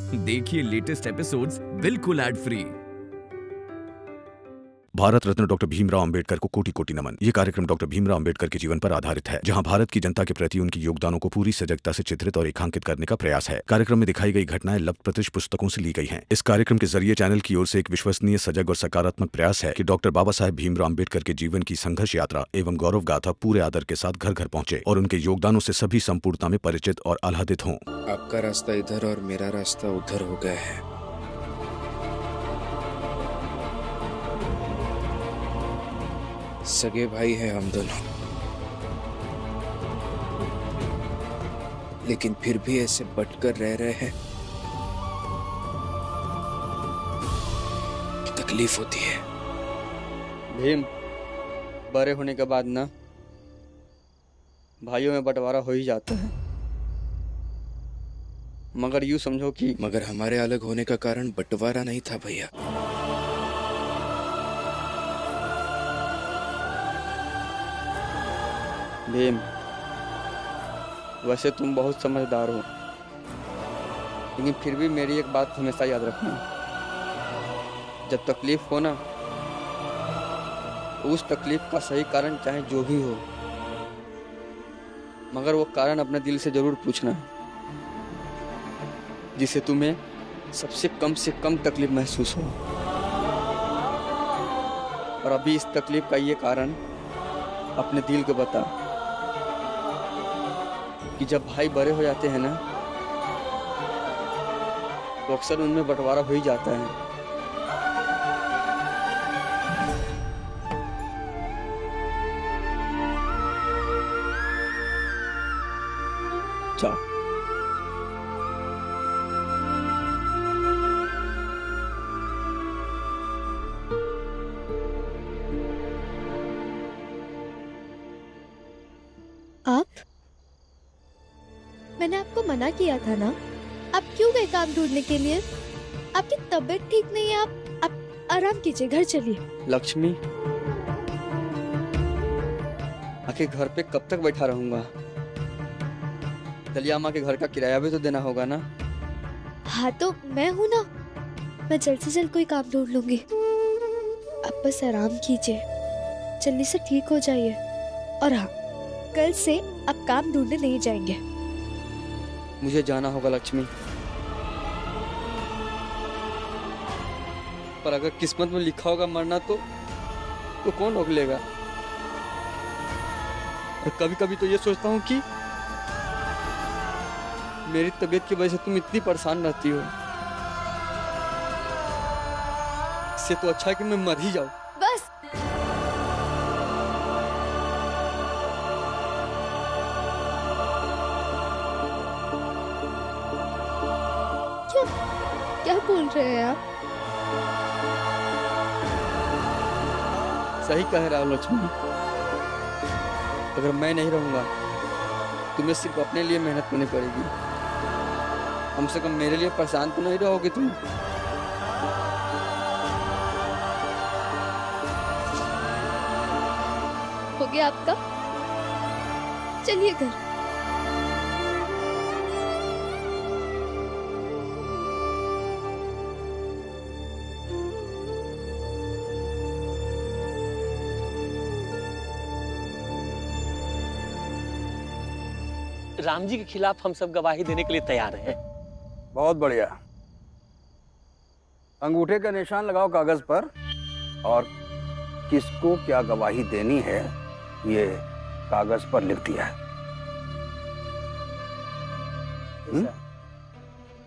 देखिए latest episodes बिल्कुल ad free. Bharat Ratna doctor Bhimrao Ambedkar को कोटि कोटि नमन। ये कार्यक्रम डॉक्टर भीमराव अंबेडकर के जीवन पर आधारित है, जहां भारत की जनता के प्रति उनकी योगदानों को पूरी सजगता से चित्रित और रेखांकित करने का प्रयास है। कार्यक्रम में दिखाई गई घटनाएं लब्ध प्रतिष्ठ पुस्तकों से ली गई हैं। इस कार्यक्रम के जरिए चैनल की ओर से एक विश्वसनीय, सजग और सकारात्मक प्रयास है कि डॉक्टर बाबा साहेब भीमराव अंबेडकर के जीवन की संघर्ष यात्रा एवं गौरव गाथा पूरे आदर के साथ घर घर पहुंचे और उनके योगदानों से सभी संपूर्णता में परिचित और आह्लादित हों। आपका रास्ता इधर और मेरा रास्ता उधर हो गया है। सगे भाई हैं हम दोनों, लेकिन फिर भी ऐसे बटकर रह रहे हैं कि तकलीफ होती है। भीम, बड़े होने के बाद ना भाइयों में बंटवारा हो ही जाता है, मगर यूं समझो कि मगर हमारे अलग होने का कारण बंटवारा नहीं था भैया। भीम, वैसे तुम बहुत समझदार हो, लेकिन फिर भी मेरी एक बात हमेशा याद रखना, जब तकलीफ हो ना, उस तकलीफ का सही कारण चाहे जो भी हो, मगर वो कारण अपने दिल से जरूर पूछना, जिससे तुम्हें सबसे कम तकलीफ महसूस हो। और अभी इस तकलीफ का ये कारण अपने दिल को बता कि जब भाई बड़े हो जाते हैं ना, तो अक्सर उनमें बंटवारा हो ही जाता है। जाओ। आप? मैंने आपको मना किया था ना, आप क्यों गए काम ढूंढने के लिए? आपकी तबीयत ठीक नहीं है, आप आराम कीजिए, घर चलिए। लक्ष्मी, आखिर घर पे कब तक बैठा रहूंगा? दलिया माँ के घर का किराया भी तो देना होगा ना। हाँ तो मैं हूँ ना, मैं जल्द से जल्द कोई काम ढूंढ लूंगी। आप बस आराम कीजिए, जल्दी से ठीक हो जाइए। और हाँ, कल से आप काम ढूंढने नहीं जाएंगे। मुझे जाना होगा लक्ष्मी, पर अगर किस्मत में लिखा होगा मरना तो कौन रोक लेगा? और कभी कभी तो ये सोचता हूँ कि मेरी तबीयत की वजह से तुम इतनी परेशान रहती हो, इससे तो अच्छा है कि मैं मर ही जाऊं। बस क्या बोल रहे हैं आप? सही कह रहा हूँ लक्ष्मी, अगर मैं नहीं रहूंगा तुम्हें सिर्फ अपने लिए मेहनत करनी पड़ेगी। कम से कम मेरे लिए परेशान तो नहीं रहोगे तुम। हो गया आपका? चलिए घर। राम जी के खिलाफ हम सब गवाही देने के लिए तैयार हैं। बहुत बढ़िया। अंगूठे का निशान लगाओ कागज पर, और किसको क्या गवाही देनी है ये कागज पर लिख दिया है।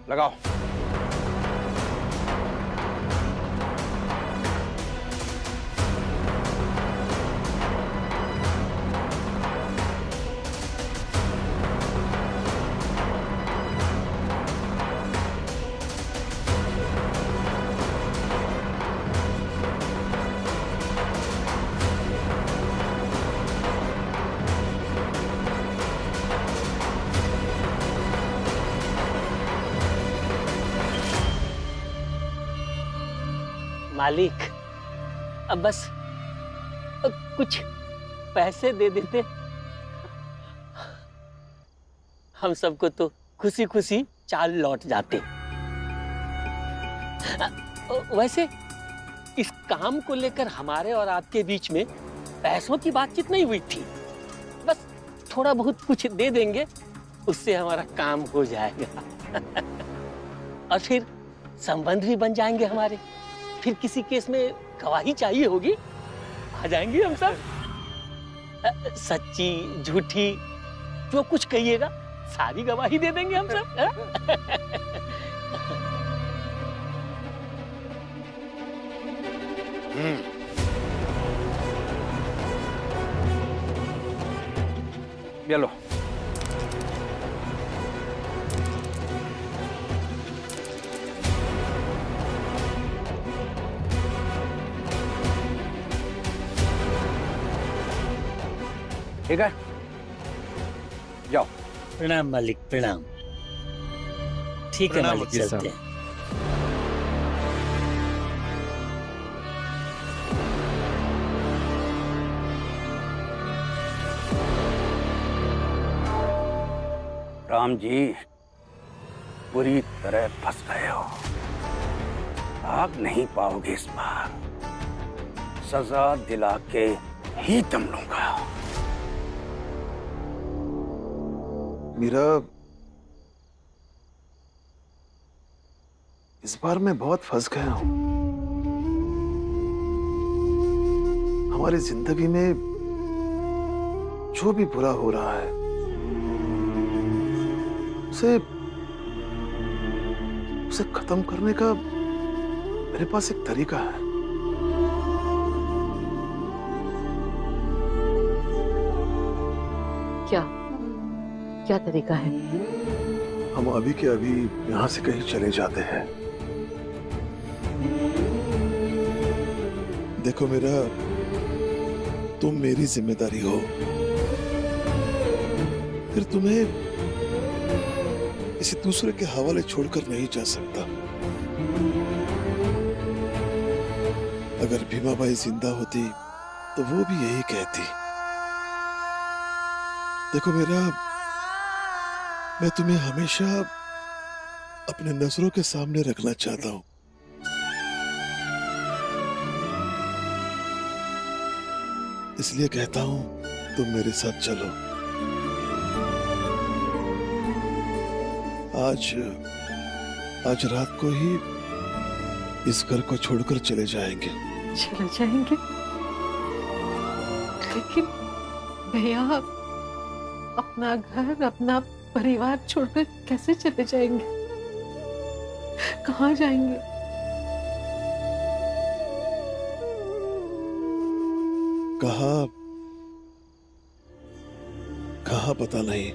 लगाओ। मालिक, अब बस कुछ पैसे दे देते, हम सबको तो खुशी खुशी चाल लौट जाते। वैसे इस काम को लेकर हमारे और आपके बीच में पैसों की बातचीत नहीं हुई थी। बस थोड़ा बहुत कुछ दे देंगे, उससे हमारा काम हो जाएगा। और फिर संबंध भी बन जाएंगे हमारे। फिर किसी केस में गवाही चाहिए होगी, आ जाएंगे हम सब। सच्ची झूठी जो कुछ कहिएगा सारी गवाही दे देंगे हम सब। ये लो। ठीक है, जाओ। प्रणाम मालिक, प्रणाम। ठीक है मालिक, चलते हैं। राम जी बुरी तरह फंस गए हो, भाग नहीं पाओगे इस बार। सजा दिला के ही दम लूंगा। मीरा, इस बार मैं बहुत फंस गया हूं। हमारी जिंदगी में जो भी बुरा हो रहा है उसे खत्म करने का मेरे पास एक तरीका है। क्या तरीका है? हम अभी के अभी यहां से कहीं चले जाते हैं। देखो मेरा, तुम मेरी जिम्मेदारी हो, फिर तुम्हें किसी दूसरे के हवाले छोड़कर नहीं जा सकता। अगर भीमाबाई जिंदा होती तो वो भी यही कहती। देखो मेरा, मैं तुम्हें हमेशा अपने नजरों के सामने रखना चाहता हूं। इसलिए कहता हूं, तुम मेरे साथ चलो। आज रात को ही इस घर को छोड़कर चले जाएंगे। चले जाएंगे? लेकिन भैया, अपना घर, अपना परिवार छोड़कर कैसे चले जाएंगे? कहाँ जाएंगे? कहाँ पता नहीं,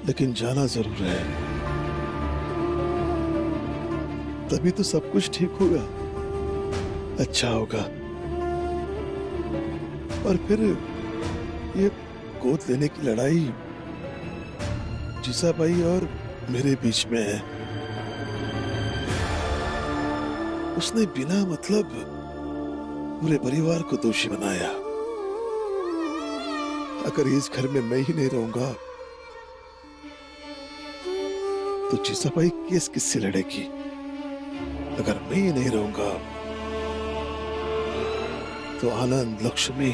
लेकिन जाना जरूर है। तभी तो सब कुछ ठीक होगा, अच्छा होगा। और फिर ये गोद लेने की लड़ाई जीजाबाई और मेरे बीच में है। उसने बिना मतलब पूरे परिवार को दोषी बनाया। अगर इस घर में मैं ही नहीं रहूंगा तो जीजाबाई केस किससे लड़ेगी? अगर मैं ही नहीं रहूंगा तो आनंद, लक्ष्मी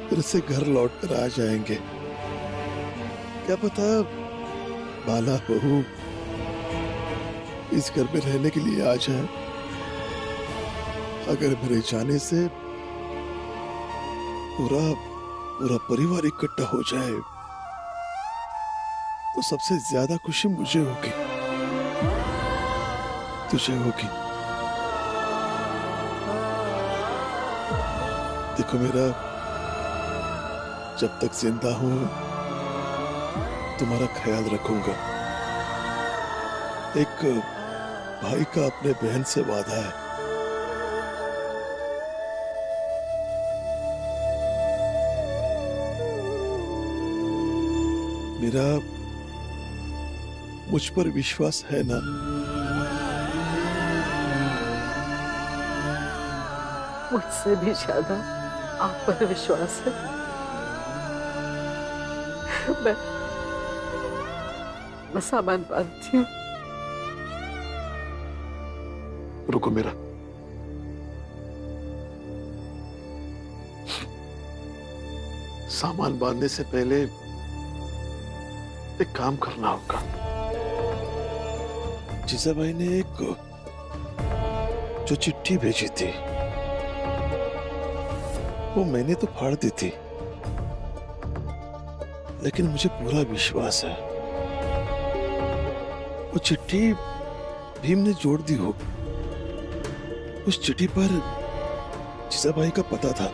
फिर से घर लौट कर आ जाएंगे। क्या पता बाला बहू इस घर में रहने के लिए आ जाए। अगर मेरे जाने से पूरा परिवार इकट्ठा हो जाए तो सबसे ज्यादा खुशी मुझे होगी, तुझे होगी। देखो मेरा, जब तक जिंदा हूं तुम्हारा ख्याल रखूंगा। एक भाई का अपने बहन से वादा है। मेरा मुझ पर विश्वास है ना? मुझसे भी ज्यादा आप पर विश्वास है। मैं सामान बांधती हूँ। रुको मेरा। सामान बांधने से पहले एक काम करना होगा। जीजाबाई ने एक जो चिट्ठी भेजी थी वो मैंने तो फाड़ दी थी, लेकिन मुझे पूरा विश्वास है वो चिट्ठी भीम ने जोड़ दी हो। उस चिट्ठी पर जीजाबाई का पता था।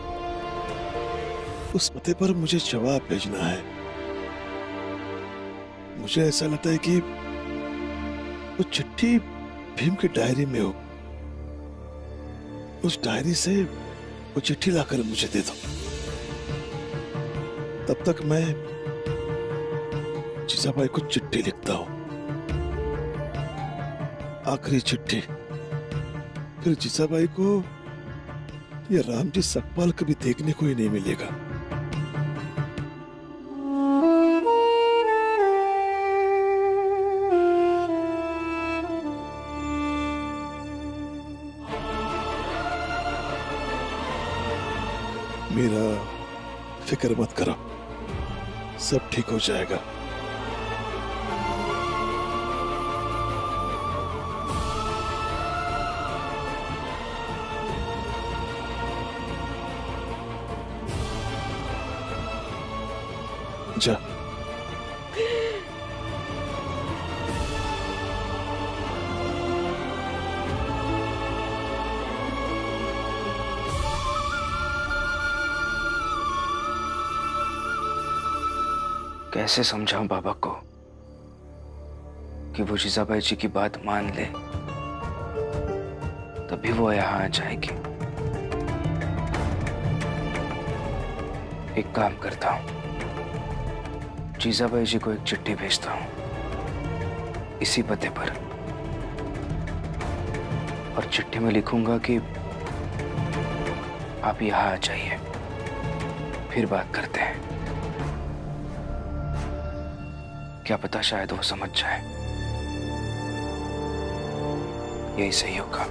उस पते पर मुझे जवाब भेजना है। मुझे ऐसा लगता है कि वो चिट्ठी भीम की डायरी में हो। उस डायरी से वो चिट्ठी लाकर मुझे दे दो। तब तक मैं जीजाबाई को चिट्ठी लिखता हूं, आखिरी चिट्ठी। फिर जीजाबाई को ये रामजी सकपाल कभी देखने को ही नहीं मिलेगा। मेरा फिक्र मत करो, सब ठीक हो जाएगा। जा। कैसे समझाऊं बाबा को कि वो जीजाबाई जी की बात मान ले, तभी वो यहां आ जाएगी। एक काम करता हूं, जीजाबाई जी को एक चिट्ठी भेजता हूं इसी पते पर, और चिट्ठी में लिखूंगा कि आप यहां आ जाइए, फिर बात करते हैं। क्या पता शायद वो समझ जाए। यही सही होगा।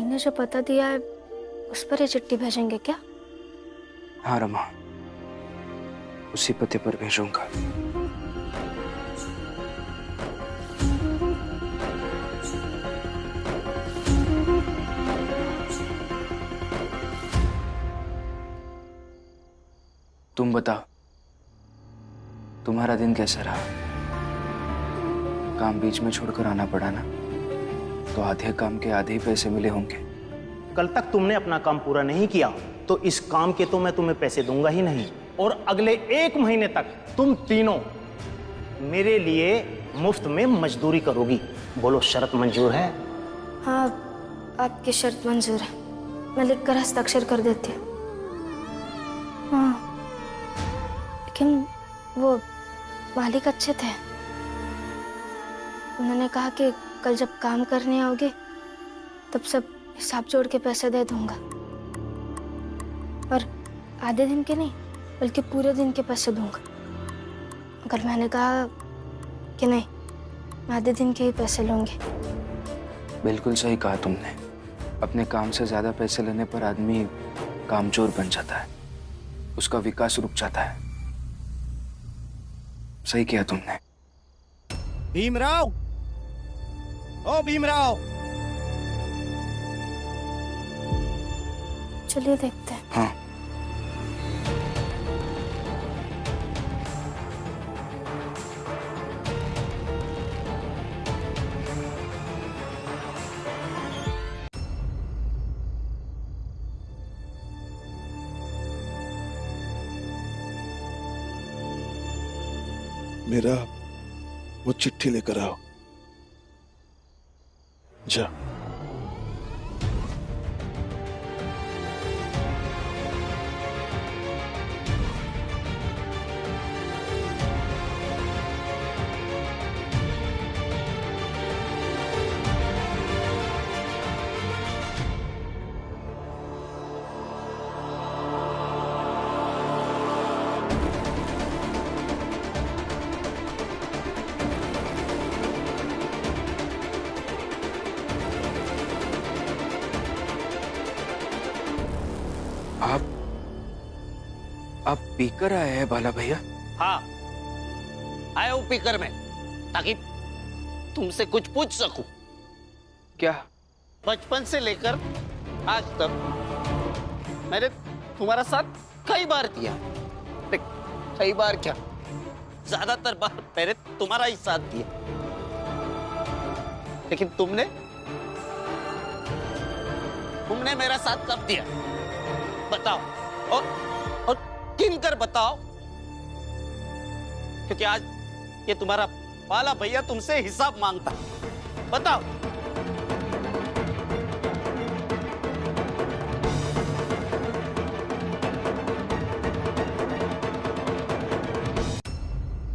ने जो पता दिया है उस पर ये चिट्ठी भेजेंगे क्या? हाँ रमा, उसी पते पर भेजूंगा। तुम बताओ, तुम्हारा दिन कैसा रहा? काम बीच में छोड़कर आना पड़ा ना, तो आधे काम के आधे ही पैसे मिले होंगे। कल तक तुमने अपना काम पूरा नहीं किया तो इस काम के तो मैं तुम्हें पैसे दूंगा ही नहीं, और अगले 1 महीने तक तुम तीनों मेरे लिए मुफ्त में मजदूरी करोगी। बोलो, शर्त मंजूर है? हाँ, आपकी शर्त मंजूर है। मैं लिखकर हस्ताक्षर कर देती हूँ। हाँ, लेकिन वो मालिक अच्छे थे। उन्होंने कहा कि कल जब काम करने आओगे तब सब हिसाब जोड़ के पैसे दे दूंगा, और आधे दिन के नहीं बल्कि पूरे दिन के पैसे दूंगा। मगर मैंने कहा कि नहीं, मैं आधे दिन के ही पैसे लूंगी। बिल्कुल सही कहा तुमने। अपने काम से ज्यादा पैसे लेने पर आदमी कामचोर बन जाता है, उसका विकास रुक जाता है। सही किया तुमने। भीमराव, ओ भीमराव, चलिए देखते हैं। हाँ, मेरा वो चिट्ठी लेकर आओ। जा। आप पीकर आए हैं बाला भैया? हाँ, आया हूँ पीकर में, ताकि तुमसे कुछ पूछ सकूं। क्या? बचपन से लेकर आज तक मैंने तुम्हारा साथ कई बार दिया। देख, कई बार क्या, ज्यादातर बार मैंने तुम्हारा ही साथ दिया, लेकिन तुमने मेरा साथ कब दिया बताओ, और किन कर बताओ, क्योंकि आज ये तुम्हारा बाला भैया तुमसे हिसाब मांगता। बताओ।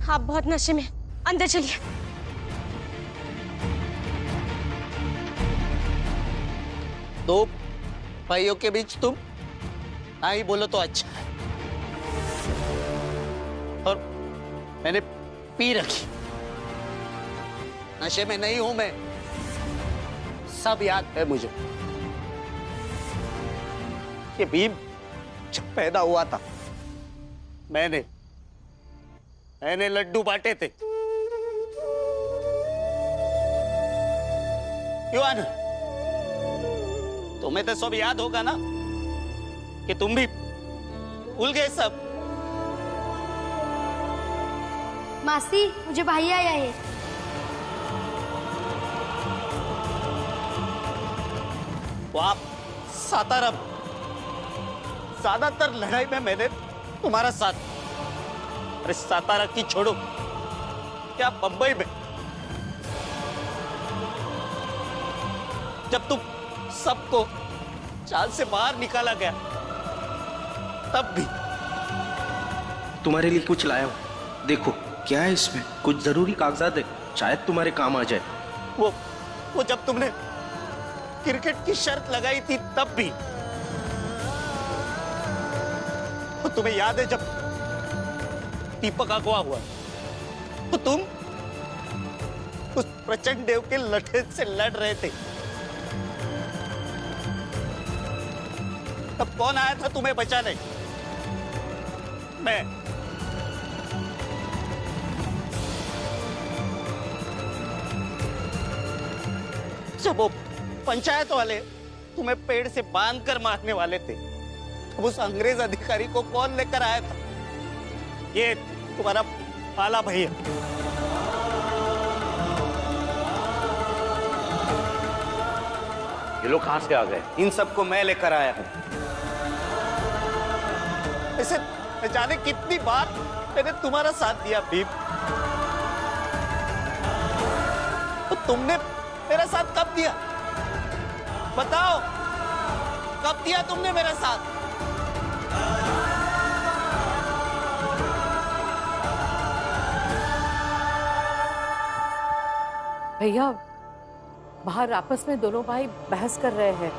आप बहुत नशे में, अंदर चलिए। दो भाइयों के बीच तुम ना ही बोलो तो अच्छा है। और मैंने पी रखी, नशे में नहीं हूं मैं, सब याद है मुझे। ये भीम जब पैदा हुआ था, मैंने लड्डू बांटे थे। क्यों आना? तुम्हें तो सब याद होगा ना, कि तुम भी भूल गए सब। मासी, मुझे भाई आया है। वो आप सातारा, ज्यादातर लड़ाई में मैंने तुम्हारा साथ। अरे सातारा की छोड़ो, क्या बंबई में जब तुम सबको चाल से बाहर निकाला गया, तब भी तुम्हारे लिए कुछ लाया हूं, देखो। क्या है इसमें? कुछ जरूरी कागजात है, शायद तुम्हारे काम आ जाए। वो जब तुमने क्रिकेट की शर्त लगाई थी, तब भी वो तुम्हें याद है जब दीपक अगवा हुआ, तो तुम उस प्रचंड देव के लठे से लड़ रहे थे। तब कौन आया था तुम्हें बचाने? मैं। जब वो पंचायत वाले तुम्हें पेड़ से बांधकर मारने वाले थे, तो उस अंग्रेज अधिकारी को कौन लेकर आया था? ये तुम्हारा बाला भैया। ये लोग कहां से आ गए? इन सबको मैं लेकर आया हूं। ऐसे न जाने कितनी बार मैंने तुम्हारा साथ दिया भीम, तो तुमने मेरा साथ कब दिया? बताओ, कब दिया तुमने मेरा साथ? भैया, बाहर आपस में दोनों भाई बहस कर रहे हैं।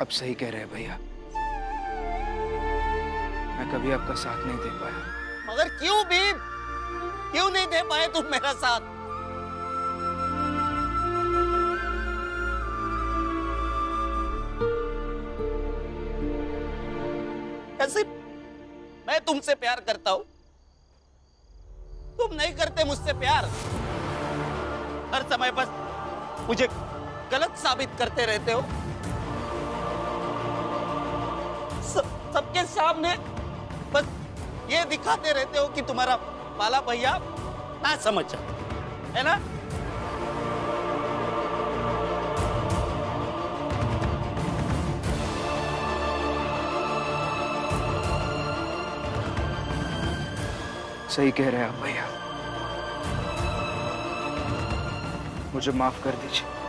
अब सही कह रहे हैं भैया, मैं कभी आपका साथ नहीं दे पाया। मगर क्यों भीम, क्यों नहीं दे पाए तुम मेरा साथ? कैसे मैं तुमसे प्यार करता हूं, तुम नहीं करते मुझसे प्यार। हर समय बस मुझे गलत साबित करते रहते हो। सबके सामने बस ये दिखाते रहते हो कि तुम्हारा बाला भैया ना समझ, है ना? सही कह रहे हैं आप भैया, मुझे माफ कर दीजिए।